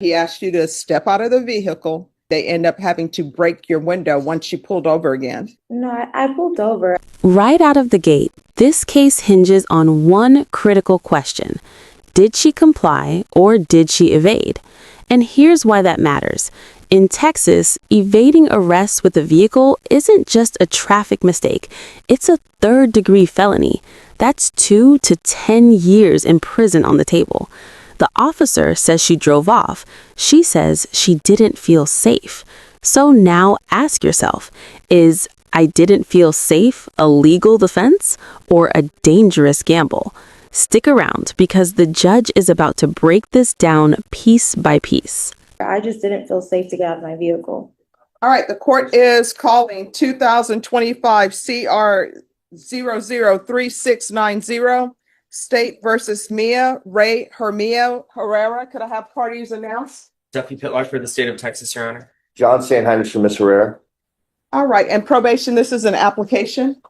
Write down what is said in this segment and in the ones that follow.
He asked you to step out of the vehicle. They end up having to break your window once you pulled over again. No, I pulled over. Right out of the gate, this case hinges on one critical question. Did she comply or did she evade? And here's why that matters. In Texas, evading arrest with a vehicle isn't just a traffic mistake. It's a third-degree felony. That's 2 to 10 years in prison on the table. The officer says she drove off. She says she didn't feel safe. So now ask yourself, is "I didn't feel safe" a legal defense or a dangerous gamble? Stick around because the judge is about to break this down piece by piece. I just didn't feel safe to get out of my vehicle. All right, the court is calling 2025 CR 003690, State versus Mia Ray Hermio Herrera. Could I have parties announced? Deputy Pitlar for the state of Texas, Your Honor. John Sandheimer for Ms. Herrera. All right, and probation, this is an application.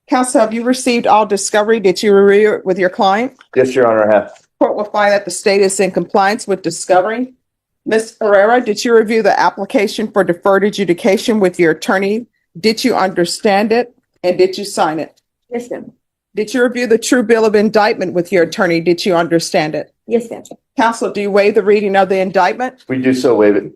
Counsel, have you received all discovery? Did you review it with your client? Yes, Your Honor, I have. Court will find that the state is in compliance with discovery. Ms. Herrera, did you review the application for deferred adjudication with your attorney? Did you understand it? And did you sign it? Yes, ma'am. Did you review the true bill of indictment with your attorney? Did you understand it? Yes, ma'am. Counsel, do you waive the reading of the indictment? We do so waive it.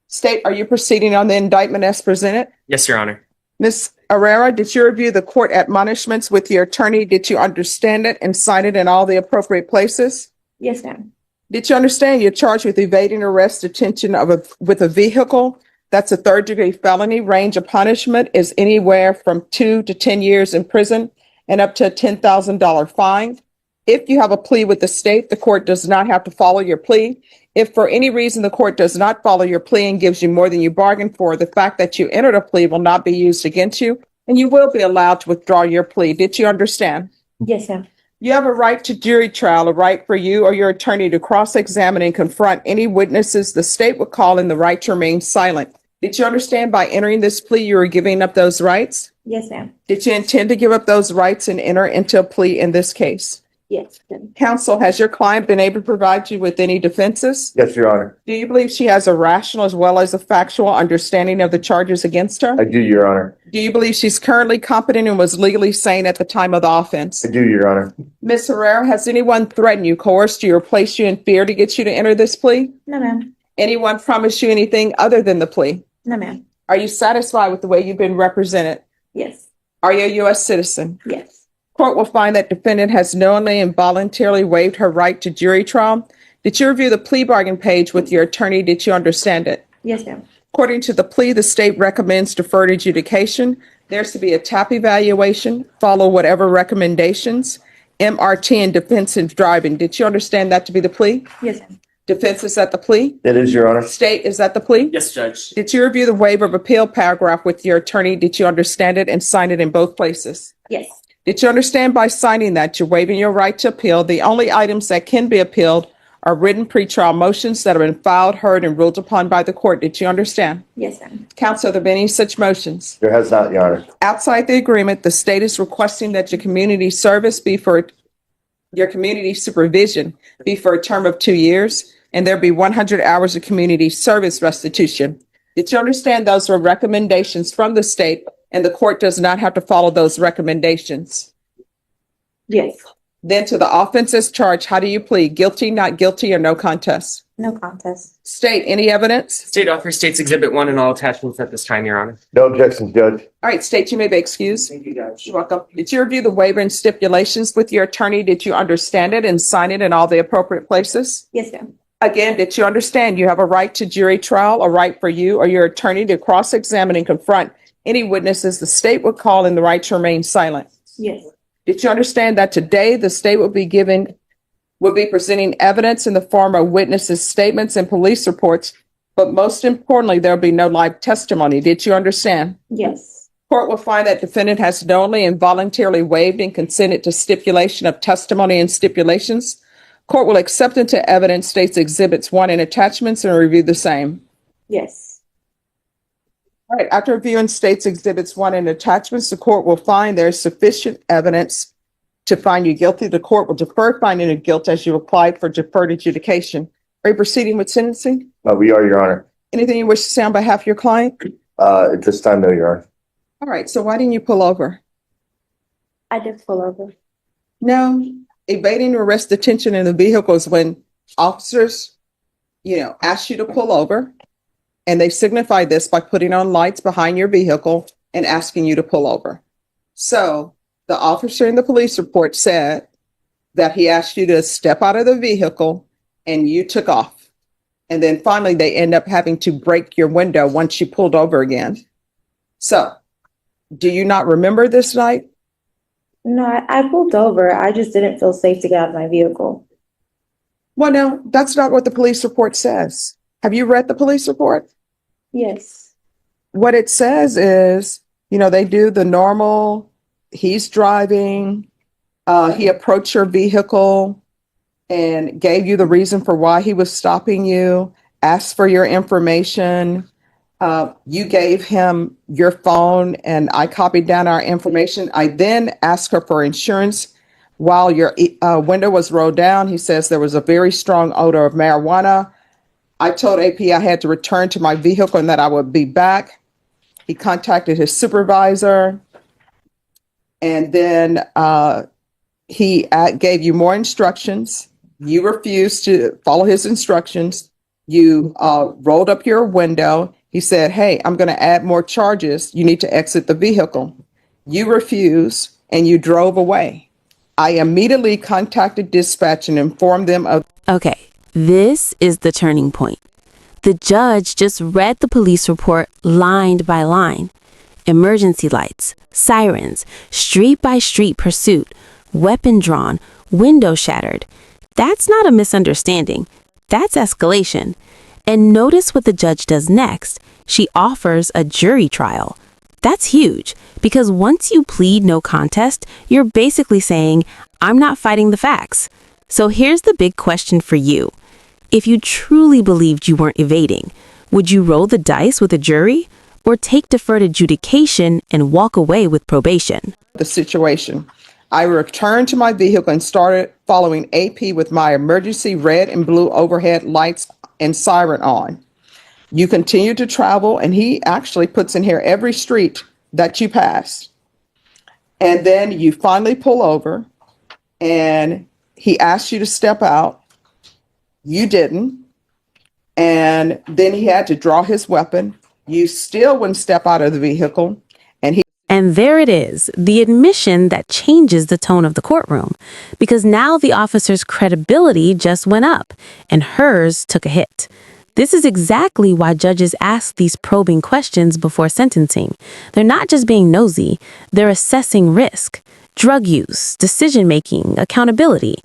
State, are you proceeding on the indictment as presented? Yes, Your Honor. Ms. Herrera, did you review the court admonishments with your attorney? Did you understand it and sign it in all the appropriate places? Yes, ma'am. Did you understand you're charged with evading arrest, detention with a vehicle? That's a third-degree felony. Range of punishment is anywhere from 2 to 10 years in prison and up to a $10,000 fine. If you have a plea with the state, the court does not have to follow your plea. If for any reason the court does not follow your plea and gives you more than you bargained for, the fact that you entered a plea will not be used against you, and you will be allowed to withdraw your plea. Did you understand? Yes, ma'am. You have a right to jury trial, a right for you or your attorney to cross-examine and confront any witnesses the state would call in, the right to remain silent. Did you understand by entering this plea you are giving up those rights? Yes, ma'am. Did you intend to give up those rights and enter into a plea in this case? Yes, ma'am. Counsel, has your client been able to provide you with any defenses? Yes, Your Honor. Do you believe she has a rational as well as a factual understanding of the charges against her? I do, Your Honor. Do you believe she's currently competent and was legally sane at the time of the offense? I do, Your Honor. Ms. Herrera, has anyone threatened you, coerced you, or placed you in fear to get you to enter this plea? No, ma'am. Anyone promised you anything other than the plea? No, ma'am. Are you satisfied with the way you've been represented? Yes. Are you a U.S. citizen? Yes. Court will find that defendant has knowingly and voluntarily waived her right to jury trial. Did you review the plea bargain page with your attorney? Did you understand it? Yes, ma'am. According to the plea, the state recommends deferred adjudication. There's to be a TAP evaluation, follow whatever recommendations, MRT and defensive driving. Did you understand that to be the plea? Yes, ma'am. Defense, is that the plea? It is, Your Honor. State, is that the plea? Yes, Judge. Did you review the waiver of appeal paragraph with your attorney? Did you understand it and sign it in both places? Yes. Did you understand by signing that you're waiving your right to appeal? The only items that can be appealed are written pretrial motions that have been filed, heard, and ruled upon by the court. Did you understand? Yes, ma'am. Counsel, have there been any such motions? There has not, Your Honor. Outside the agreement, the state is requesting that your community service be for your community supervision be for a term of 2 years, and there be 100 hours of community service restitution. Did you understand those were recommendations from the state, and the court does not have to follow those recommendations? Yes. Then to the offenses charged, how do you plead? Guilty, not guilty, or no contest? No contest. State, any evidence? State offers State's Exhibit 1 and all attachments at this time, Your Honor. No objections, Judge. All right, state, you may be excused. Thank you, Judge. You're welcome. Did you review the waiver and stipulations with your attorney? Did you understand it and sign it in all the appropriate places? Yes, ma'am. Again, did you understand you have a right to jury trial, a right for you or your attorney to cross-examine and confront any witnesses the state would call in, the right to remain silent? Yes. Did you understand that today the state will be presenting evidence in the form of witnesses' statements and police reports, but most importantly, there'll be no live testimony? Did you understand? Yes. Court will find that defendant has knowingly and voluntarily waived and consented to stipulation of testimony and stipulations. Court will accept into evidence State's Exhibits 1 and attachments and review the same. Yes. All right, after reviewing State's Exhibits 1 and attachments, the court will find there is sufficient evidence to find you guilty. The court will defer finding of guilt as you applied for deferred adjudication. Are you proceeding with sentencing? We are, Your Honor. Anything you wish to say on behalf of your client? At this time, no, Your Honor. All right, so why didn't you pull over? I did pull over. No, evading arrest detention in the vehicle is when officers, ask you to pull over, and they signify this by putting on lights behind your vehicle and asking you to pull over. So the officer in the police report said that he asked you to step out of the vehicle and you took off. And then finally, they end up having to break your window once you pulled over again. So do you not remember this night? No, I pulled over. I just didn't feel safe to get out of my vehicle. Well, no, that's not what the police report says. Have you read the police report? Yes. What it says is, they do the normal, he's driving, he approached your vehicle and gave you the reason for why he was stopping you, asked for your information. You gave him your phone and I copied down our information. I then asked her for insurance. While your window was rolled down, he says there was a very strong odor of marijuana. I told AP I had to return to my vehicle and that I would be back. He contacted his supervisor, and then he gave you more instructions. You refused to follow his instructions. You rolled up your window. He said, "Hey, I'm going to add more charges. You need to exit the vehicle." You refused and you drove away. I immediately contacted dispatch and informed them of. Okay, this is the turning point. The judge just read the police report line by line. Emergency lights, sirens, street-by-street pursuit, weapon drawn, window shattered. That's not a misunderstanding. That's escalation. And notice what the judge does next. She offers a jury trial. That's huge, because once you plead no contest, you're basically saying, I'm not fighting the facts. So here's the big question for you. If you truly believed you weren't evading, would you roll the dice with a jury or take deferred adjudication and walk away with probation? The situation. I returned to my vehicle and started following AP with my emergency red and blue overhead lights and siren on. You continue to travel, and he actually puts in here every street that you passed. And then you finally pull over, and he asks you to step out. You didn't. And then he had to draw his weapon. You still wouldn't step out of the vehicle. And there it is, the admission that changes the tone of the courtroom, because now the officer's credibility just went up and hers took a hit. This is exactly why judges ask these probing questions before sentencing. They're not just being nosy, they're assessing risk, drug use, decision-making, accountability.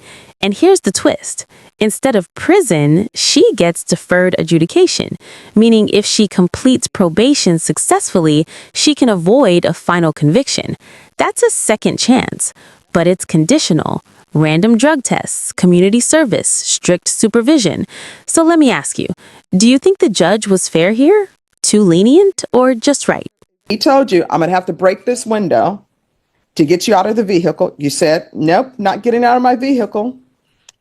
And here's the twist. Instead of prison, she gets deferred adjudication, meaning if she completes probation successfully, she can avoid a final conviction. That's a second chance, but it's conditional. Random drug tests, community service, strict supervision. So let me ask you, do you think the judge was fair here? Too lenient or just right? He told you, I'm going to have to break this window to get you out of the vehicle. You said, nope, not getting out of my vehicle.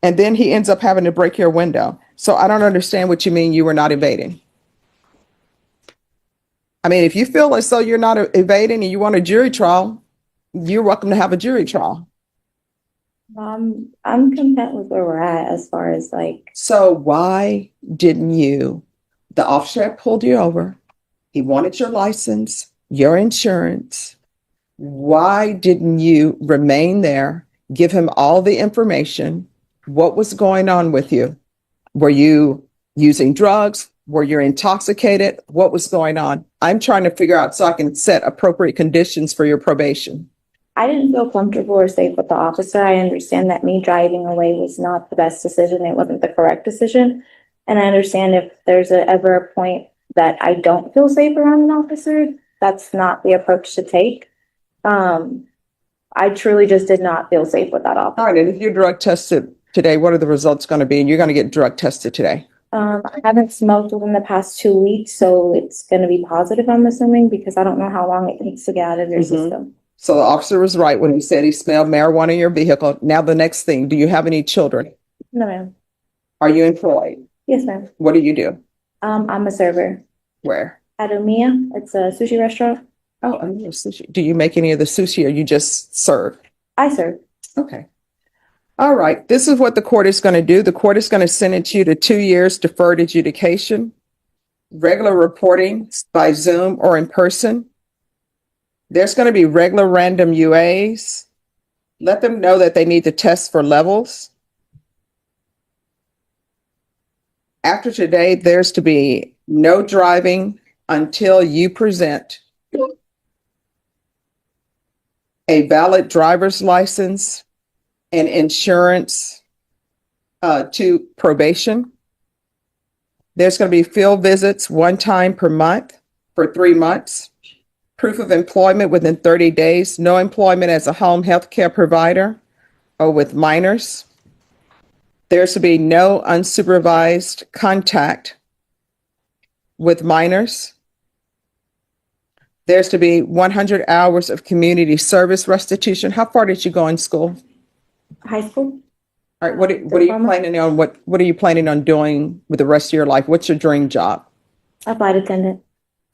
And then he ends up having to break your window. So I don't understand what you mean you were not evading. I mean, if you feel as though you're not evading and you want a jury trial, you're welcome to have a jury trial. I'm content with where we're at as far as So why didn't the officer had pulled you over. He wanted your license, your insurance. Why didn't you remain there, give him all the information? What was going on with you? Were you using drugs? Were you intoxicated? What was going on? I'm trying to figure out so I can set appropriate conditions for your probation. I didn't feel comfortable or safe with the officer. I understand that me driving away was not the best decision. It wasn't the correct decision. And I understand if there's ever a point that I don't feel safe around an officer, that's not the approach to take. I truly just did not feel safe with that officer. All right, and if you're drug tested today, what are the results going to be? And you're going to get drug tested today. I haven't smoked within the past 2 weeks, so it's going to be positive, I'm assuming, because I don't know how long it takes to get out of your system. So the officer was right when he said he smelled marijuana in your vehicle. Now the next thing, do you have any children? No, ma'am. Are you employed? Yes, ma'am. What do you do? I'm a server Where? at Omiya. It's a sushi restaurant. Oh, I'm your sushi. Do you make any of the sushi or you just serve? I serve. Okay. All right. This is what the court is going to do. The court is going to sentence you to 2 years deferred adjudication, regular reporting by Zoom or in person. There's going to be regular random UAs. Let them know that they need to test for levels. After today, there's to be no driving until you present a valid driver's license and insurance to probation. There's going to be field visits 1 time per month for 3 months. Proof of employment within 30 days, no employment as a home health care provider or with minors. There's to be no unsupervised contact with minors. There's to be 100 hours of community service restitution. How far did you go in school? High school. All right, what are you Diploma. planning on? What are you planning on doing with the rest of your life? What's your dream job? A flight attendant.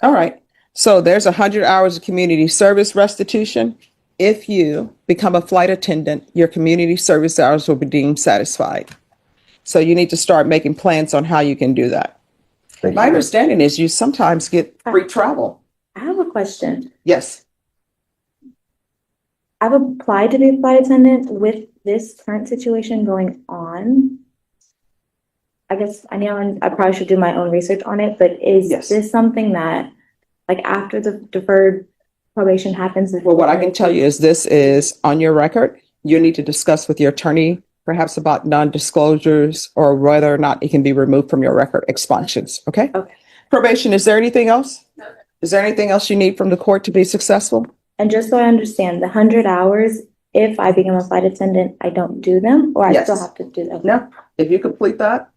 All right. So there's 100 hours of community service restitution. If you become a flight attendant, your community service hours will be deemed satisfied. So you need to start making plans on how you can do that. Thank My you. understanding is you sometimes get free travel. I have a question. Yes. I've applied to be a flight attendant with this current situation going on. I guess I know I probably should do my own research on it, but is Yes. this something that, like, after the deferred probation happens? Well, what I can tell you is this is on your record. You need to discuss with your attorney, perhaps about non-disclosures or whether or not it can be removed from your record, expungements. Okay? Okay. Probation, is there anything else? Is there anything else you need from the court to be successful? And just so I understand, the 100 hours, if I become a flight attendant, I don't do them, or I Yes. still have to do them? No. If you complete that,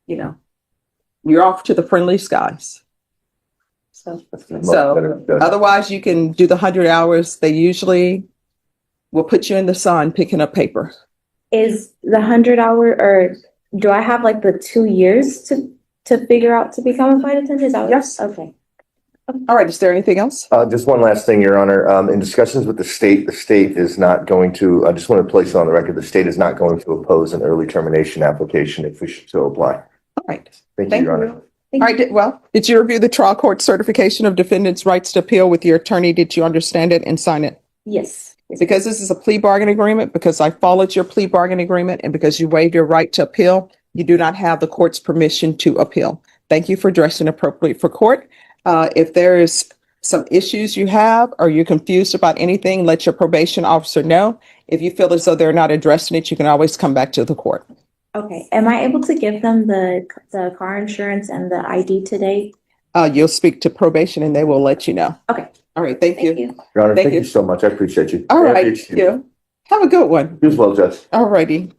you're off to the friendly skies. So, That's much So, better, Judge. Otherwise, you can do the 100 hours. They usually will put you in the sun picking up paper. is the 100 hour, or do I have like the 2 years to figure out to become a flight attendant? Is that what- Yes. Okay. All right. Is there anything else? Just one last thing, Your Honor. In discussions with the state is not going to, I just want to place it on the record, the state is not going to oppose an early termination application if we should so apply. All right. Thank you, Your Honor. All right. Did you review the trial court certification of defendant's rights to appeal with your attorney? Did you understand it and sign it? Yes. Because this is a plea bargain agreement, because I followed your plea bargain agreement, and because you waived your right to appeal, you do not have the court's permission to appeal. Thank you for dressing appropriately for court. If there is some issues you have or you're confused about anything, let your probation officer know. If you feel as though they're not addressing it, you can always come back to the court. Okay. Am I able to give them the car insurance and the ID today? You'll speak to probation and they will let you know. Okay. All right. Thank you. Your Honor, Thank thank you. you so much. I appreciate you. All I right. appreciate Thank you. Have a good one. You as well, Judge. All righty.